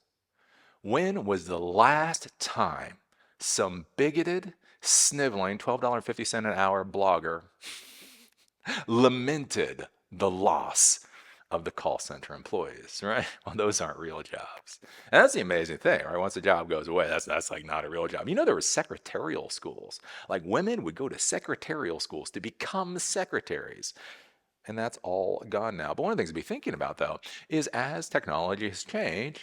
When was the last time some bigoted, sniveling, $12.50 an hour blogger lamented the loss of the call center employees, right? Well, those aren't real jobs. And that's the amazing thing, right? Once the job goes away, that's like not a real job. There were secretarial schools. Like women would go to secretarial schools to become secretaries. And that's all gone now. But one of the things to be thinking about, though, is as technology has changed,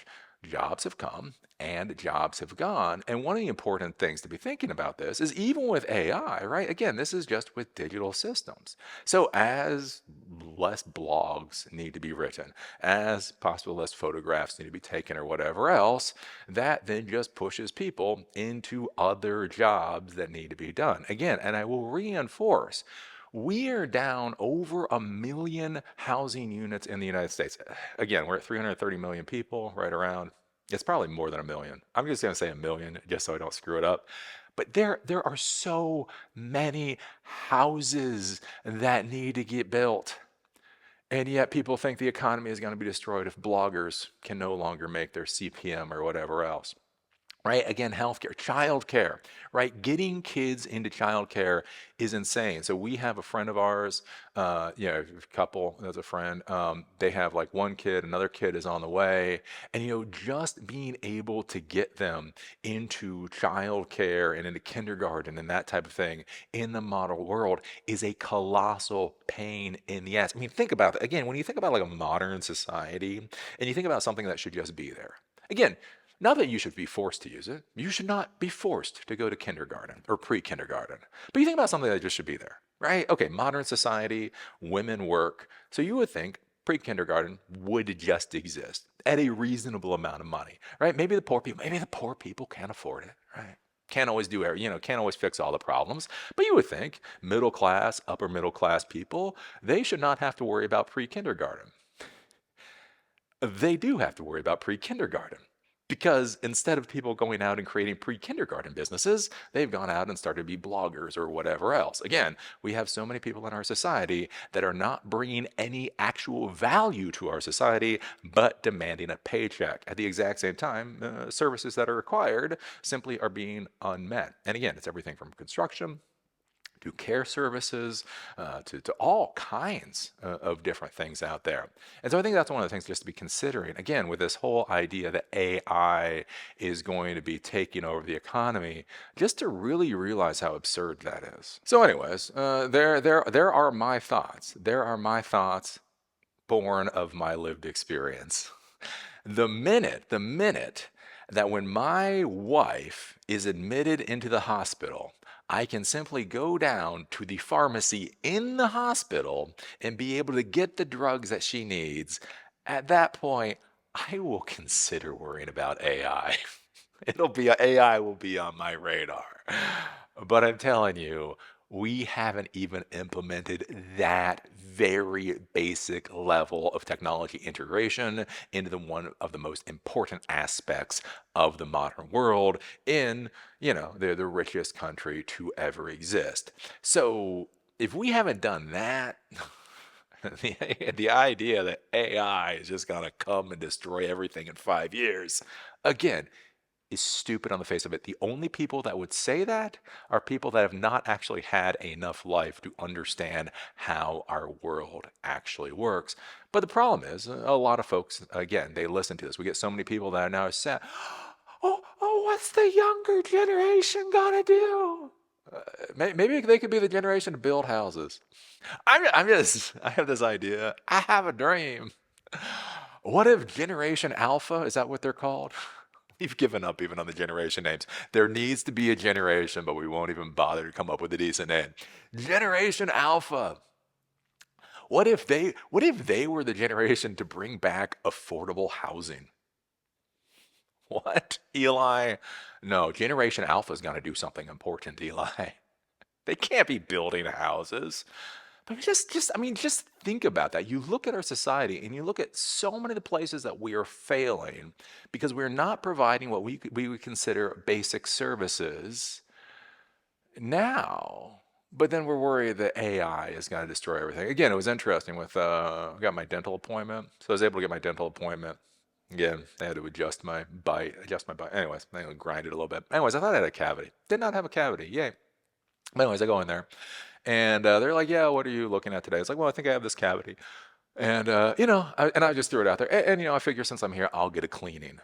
jobs have come and jobs have gone. And one of the important things to be thinking about this is even with AI, right? Again, this is just with digital systems. So as less blogs need to be written, as possible less photographs need to be taken or whatever else, that then just pushes people into other jobs that need to be done. Again, and I will reinforce, we are down over 1 million housing units in the United States. Again, we're at 330 million people, right around. It's probably more than 1 million. I'm just going to say 1 million just so I don't screw it up. But there are so many houses that need to get built. And yet people think the economy is going to be destroyed if bloggers can no longer make their CPM or whatever else. Right? Again, healthcare, childcare, right? Getting kids into childcare is insane. So we have a friend of ours, a couple, there's a friend, they have like one kid, another kid is on the way. And, just being able to get them into childcare and into kindergarten and that type of thing in the model world is a colossal pain in the ass. I mean, think about that. Again, when you think about like a modern society and you think about something that should just be there. Again, not that you should be forced to use it. You should not be forced to go to kindergarten or pre-kindergarten. But you think about something that just should be there, right? Okay, modern society, women work. So you would think pre-kindergarten would just exist at a reasonable amount of money, right? Maybe the poor people can't afford it, right? Can't always can't always fix all the problems. But you would think middle class, upper middle class people, they should not have to worry about pre-kindergarten. They do have to worry about pre-kindergarten. Because instead of people going out and creating pre-kindergarten businesses, they've gone out and started to be bloggers or whatever else. Again, we have so many people in our society that are not bringing any actual value to our society, but demanding a paycheck. At the exact same time, services that are required simply are being unmet. And again, it's everything from construction to care services, to all kinds of different things out there. And so I think that's one of the things just to be considering, again, with this whole idea that AI is going to be taking over the economy, just to really realize how absurd that is. So anyways, there are my thoughts. There are my thoughts born of my lived experience. The minute that when my wife is admitted into the hospital, I can simply go down to the pharmacy in the hospital and be able to get the drugs that she needs. At that point, I will consider worrying about AI. AI will be on my radar. But I'm telling you, we haven't even implemented that very basic level of technology integration into one of the most important aspects of the modern world in, the richest country to ever exist. So if we haven't done that, the idea that AI is just going to come and destroy everything in 5 years, again, is stupid on the face of it. The only people that would say that are people that have not actually had enough life to understand how our world actually works. But the problem is, a lot of folks, again, they listen to this. We get so many people that are now sad. Oh, what's the younger generation gonna do? Maybe they could be the generation to build houses. I have this idea. I have a dream. What if Generation Alpha, is that what they're called? We've given up even on the generation names. There needs to be a generation, but we won't even bother to come up with a decent name. Generation Alpha. What if they were the generation to bring back affordable housing? What? Eli? No, Generation Alpha is going to do something important, Eli. They can't be building houses. But just think about that. You look at our society and you look at so many of the places that we are failing because we're not providing what we would consider basic services now. But then we're worried that AI is going to destroy everything. Again, it was interesting with, I got my dental appointment. So I was able to get my dental appointment. Again, they had to adjust my bite. Anyways, they grind it a little bit. Anyways, I thought I had a cavity. Did not have a cavity. Yay. But anyways, I go in there. And they're like, yeah, what are you looking at today? It's like, well, I think I have this cavity. And, I just threw it out there. And I figure since I'm here, I'll get a cleaning.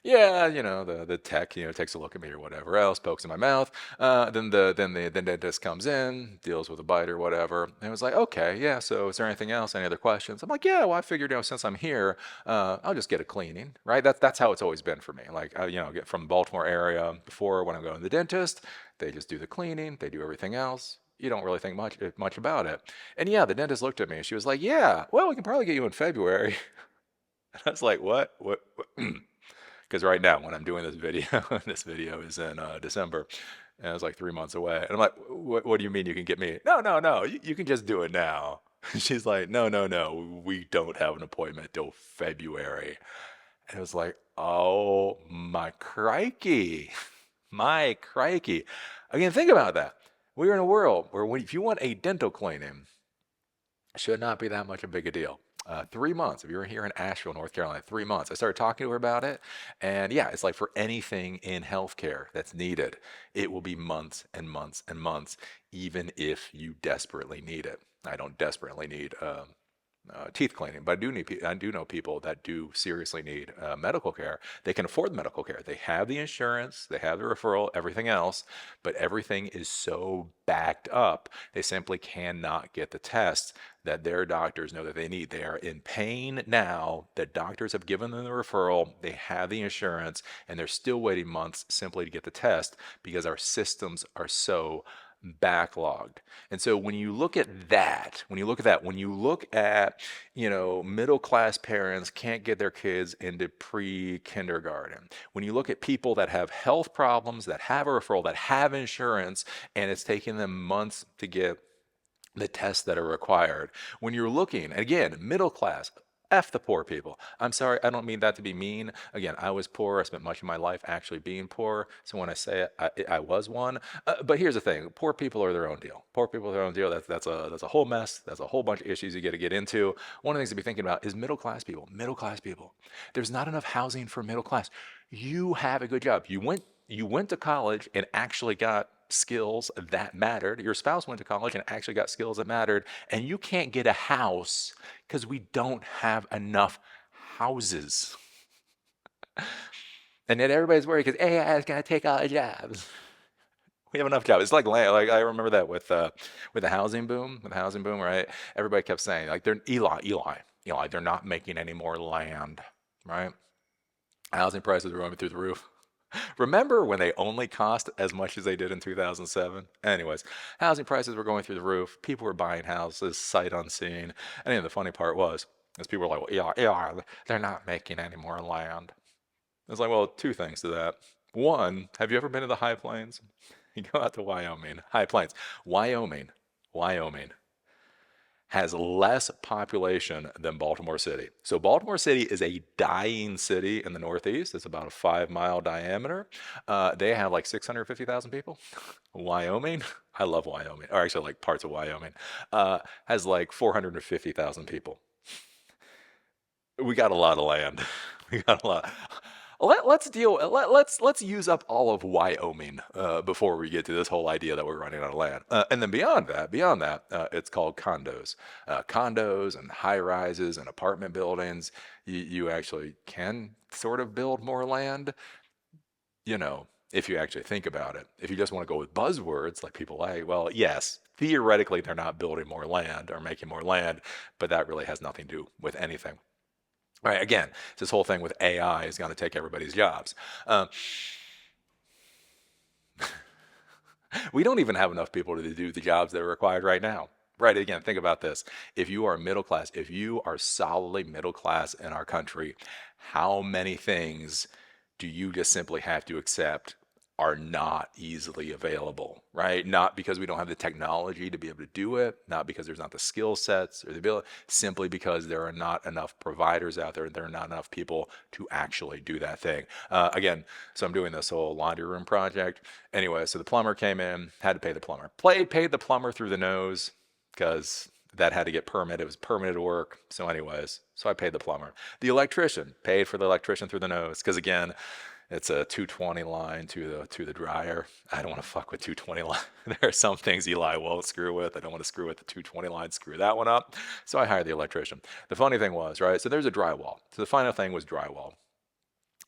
Yeah, the tech, takes a look at me or whatever else, pokes in my mouth. Then the dentist comes in, deals with a bite or whatever, and it was like, okay, yeah. So is there anything else? Any other questions? I'm like, yeah. Well, I figured, since I'm here, I'll just get a cleaning, right? That's how it's always been for me. Like, get from the Baltimore area before when I'm going to the dentist, they just do the cleaning, they do everything else. You don't really think much about it. And yeah, the dentist looked at me and she was like, yeah, well, we can probably get you in February. I was like, what? What? Because right now, when I'm doing this video, this video is in December, and it's like 3 months away. And I'm like, what do you mean you can get me? No, no, no, you can just do it now. She's like, no, no, no, we don't have an appointment till February. And it was like, oh my crikey, my crikey. Again, think about that. We're in a world where if you want a dental cleaning, should not be that much a big a deal. 3 months. If you're here in Asheville, North Carolina, 3 months. I started talking to her about it, and yeah, it's like for anything in healthcare that's needed, it will be months and months and months, even if you desperately need it. I don't desperately need teeth cleaning, but I do know people that do seriously need medical care. They can afford the medical care. They have the insurance, they have the referral, everything else, but everything is so backed up. They simply cannot get the tests that their doctors know that they need. They are in pain now. The doctors have given them the referral. They have the insurance, and they're still waiting months simply to get the test because our systems are so backlogged. And so when you look at that, when you look at, middle class parents can't get their kids into pre-kindergarten. When you look at people that have health problems, that have a referral, that have insurance, and it's taking them months to get the tests that are required. When you're looking, again, middle class, F the poor people. I'm sorry, I don't mean that to be mean. Again, I was poor. I spent much of my life actually being poor. So when I say it, I was one. But here's the thing: poor people are their own deal. Poor people are their own deal. That's a whole mess. That's a whole bunch of issues you got to get into. One of the things to be thinking about is middle class people. Middle class people. There's not enough housing for middle class. You have a good job. You went to college and actually got skills that mattered. Your spouse went to college and actually got skills that mattered, and you can't get a house because we don't have enough houses. And yet everybody's worried because AI is going to take all the jobs. We have enough jobs. It's like land. Like I remember that with the housing boom, right? Everybody kept saying like they're Eli. They're not making any more land, right? Housing prices were going through the roof. Remember when they only cost as much as they did in 2007? Anyways, housing prices were going through the roof. People were buying houses sight unseen. And then the funny part was, is people were like, well, yeah, they're not making any more land. It's like, well, two things to that. One, have you ever been to the high plains? You go out to Wyoming, high plains. Wyoming has less population than Baltimore City. So Baltimore City is a dying city in the Northeast. It's about a 5-mile diameter. They have like 650,000 people. Wyoming, I love Wyoming, or actually like parts of Wyoming, has like 450,000 people. We got a lot of land. We got a lot. Let's use up all of Wyoming before we get to this whole idea that we're running out of land. And then beyond that, it's called condos. Condos and high rises and apartment buildings. You actually can sort of build more land, if you actually think about it. If you just want to go with buzzwords like people like, well, yes, theoretically they're not building more land or making more land, but that really has nothing to do with anything. Right, again, this whole thing with AI is going to take everybody's jobs. We don't even have enough people to do the jobs that are required right now. Right, again, think about this. If you are middle class, if you are solidly middle class in our country, how many things do you just simply have to accept are not easily available, right? Not because we don't have the technology to be able to do it, not because there's not the skill sets or the ability, simply because there are not enough providers out there, there are not enough people to actually do that thing. Again, so I'm doing this whole laundry room project. Anyway, so the plumber came in, had to pay the plumber. Paid the plumber through the nose because that had to get permitted. It was permitted work. So anyways, so I paid the plumber. The electrician, paid for the electrician through the nose because again, it's a 220 line to the dryer. I don't want to fuck with 220 line. There are some things Eli won't screw with. I don't want to screw with the 220 line, screw that one up. So I hired the electrician. The funny thing was, right, so there's a drywall. So the final thing was drywall.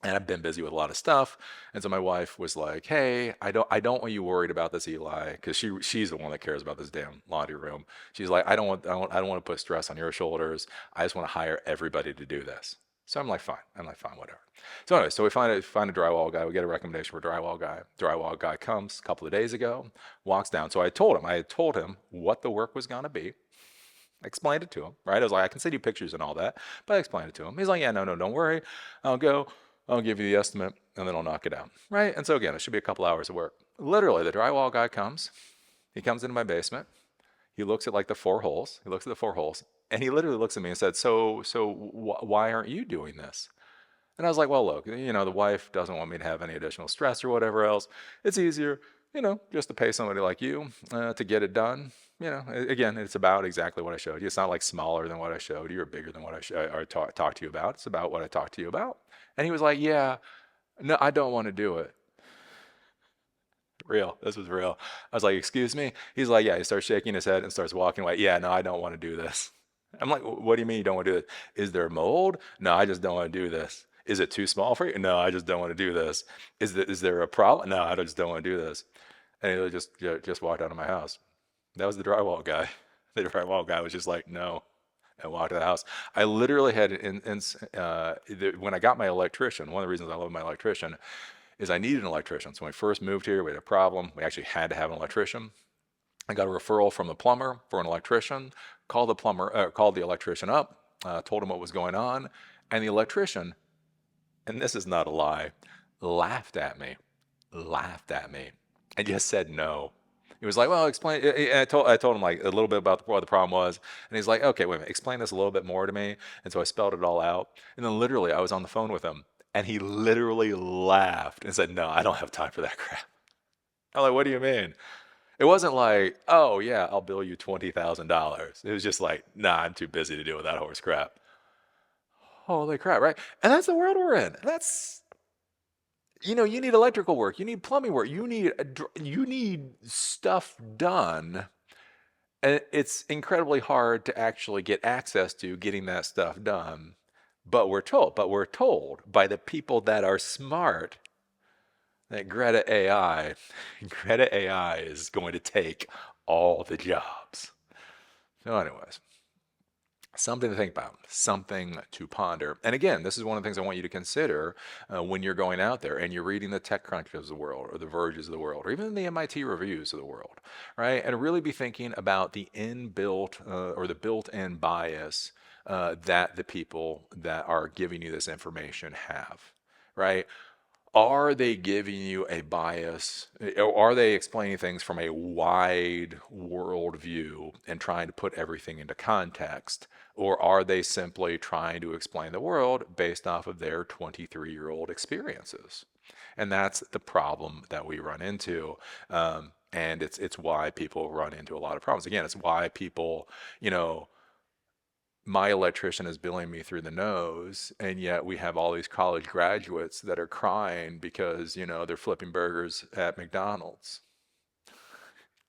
And I've been busy with a lot of stuff. And so my wife was like, "Hey, I don't want you worried about this, Eli, because she's the one that cares about this damn laundry room." She's like, "I don't want to put stress on your shoulders. I just want to hire everybody to do this." So I'm like, "Fine." I'm like, "Fine, whatever." So anyway, so we find a drywall guy. We get a recommendation for a drywall guy. Drywall guy comes a couple of days ago, walks down. So I had told him what the work was gonna be. I explained it to him, right? I was like, I can send you pictures and all that, but I explained it to him. He's like, yeah, no, no, don't worry. I'll go, I'll give you the estimate, and then I'll knock it down, right? And so again, it should be a couple hours of work. Literally, the drywall guy comes. He comes into my basement. He looks at like the four holes. He looks at the four holes, and he literally looks at me and said, why aren't you doing this? And I was like, well, look, the wife doesn't want me to have any additional stress or whatever else. It's easier, just to pay somebody like you to get it done. Again, it's about exactly what I showed you. It's not like smaller than what I showed you or bigger than what or talked to you about. It's about what I talked to you about. And he was like, yeah, no, I don't want to do it. Real. This was real. I was like, excuse me? He's like, yeah. He starts shaking his head and starts walking away. Yeah, no, I don't want to do this. I'm like, what do you mean you don't want to do it? Is there mold? No, I just don't want to do this. Is it too small for you? No, I just don't want to do this. Is there a problem? No, I just don't want to do this. And he just walked out of my house. That was the drywall guy. The drywall guy was just like, no, and walked out of the house. I literally had, when I got my electrician, one of the reasons I love my electrician is I needed an electrician. So when we first moved here, we had a problem. We actually had to have an electrician. I got a referral from the plumber for an electrician. Called the electrician up, told him what was going on, and the electrician, and this is not a lie, laughed at me, laughed at me, and just said no. He was like, "Well, explain." And I told him like a little bit about what the problem was, and he's like, "Okay, wait a minute, explain this a little bit more to me." And so I spelled it all out, and then literally I was on the phone with him, and he literally laughed and said, "No, I don't have time for that crap." I'm like, "What do you mean?" It wasn't like, "Oh yeah, I'll bill you $20,000." It was just like, "Nah, I'm too busy to deal with that horse crap." Holy crap, right? And that's the world we're in. You need electrical work, you need plumbing work, you need stuff done, and it's incredibly hard to actually get access to getting that stuff done. But we're told by the people that are smart that Greta AI is going to take all the jobs. So, anyways, something to think about, something to ponder. And again, this is one of the things I want you to consider when you're going out there and you're reading the TechCrunch of the world or the Verges of the world or even the MIT reviews of the world, right? And really be thinking about the inbuilt or the built-in bias that the people that are giving you this information have, right? Are they giving you a bias? Or are they explaining things from a wide world view and trying to put everything into context? Or are they simply trying to explain the world based off of their 23-year-old experiences? And that's the problem that we run into. And it's why people run into a lot of problems. Again, it's why people, my electrician is billing me through the nose, and yet we have all these college graduates that are crying because, they're flipping burgers at McDonald's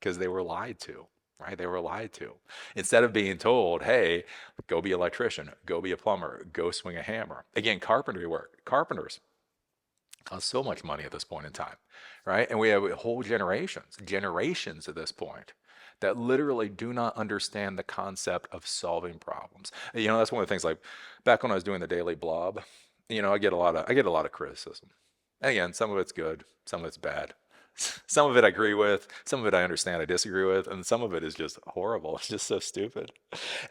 because they were lied to, right? They were lied to. Instead of being told, hey, go be an electrician, go be a plumber, go swing a hammer. Again, carpentry work. Carpenters cost so much money at this point in time, right? And we have whole generations at this point that literally do not understand the concept of solving problems. That's one of the things, like back when I was doing the daily blob, I get a lot of criticism. And again, some of it's good, some of it's bad. Some of it I agree with, some of it I understand I disagree with, and some of it is just horrible. It's just so stupid.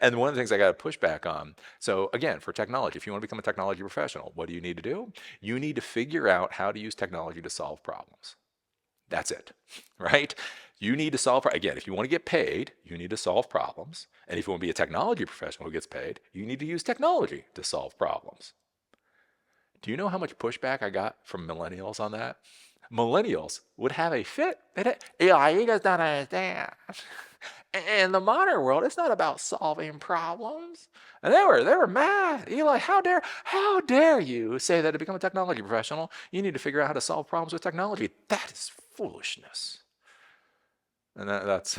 And one of the things I got to push back on. So again, for technology, if you want to become a technology professional, what do you need to do? You need to figure out how to use technology to solve problems. That's it, right? You need to solve, again, if you want to get paid, you need to solve problems. And if you want to be a technology professional who gets paid, you need to use technology to solve problems. Do you know how much pushback I got from millennials on that? Millennials would have a fit. Yeah, you guys don't understand. In the modern world, it's not about solving problems. And they were mad. You're like, how dare you say that to become a technology professional, you need to figure out how to solve problems with technology. That is foolishness. And that's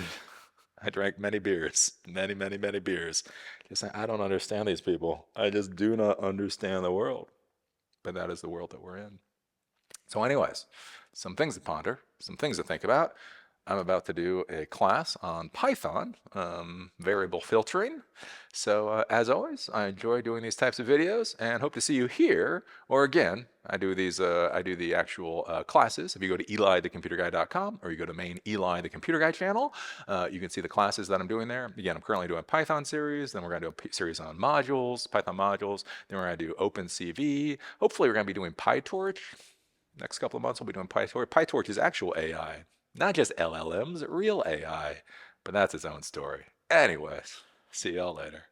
I drank many beers, many, many, many beers. Just saying, I don't understand these people. I just do not understand the world. but that is the world that we're in. So anyways, some things to ponder, some things to think about. I'm about to do a class on Python, variable filtering. So as always, I enjoy doing these types of videos and hope to see you here. Or again, I do the actual classes. If you go to elithecomputerguy.com or you go to main Eli the Computer Guy channel, you can see the classes that I'm doing there. Again, I'm currently doing a Python series. Then we're going to do a series on modules, Python modules. Then we're going to do OpenCV. Hopefully, we're going to be doing PyTorch. Next couple of months, we'll be doing PyTorch. PyTorch is actual AI. Not just LLMs, real AI. But that's its own story. Anyways, see y'all later.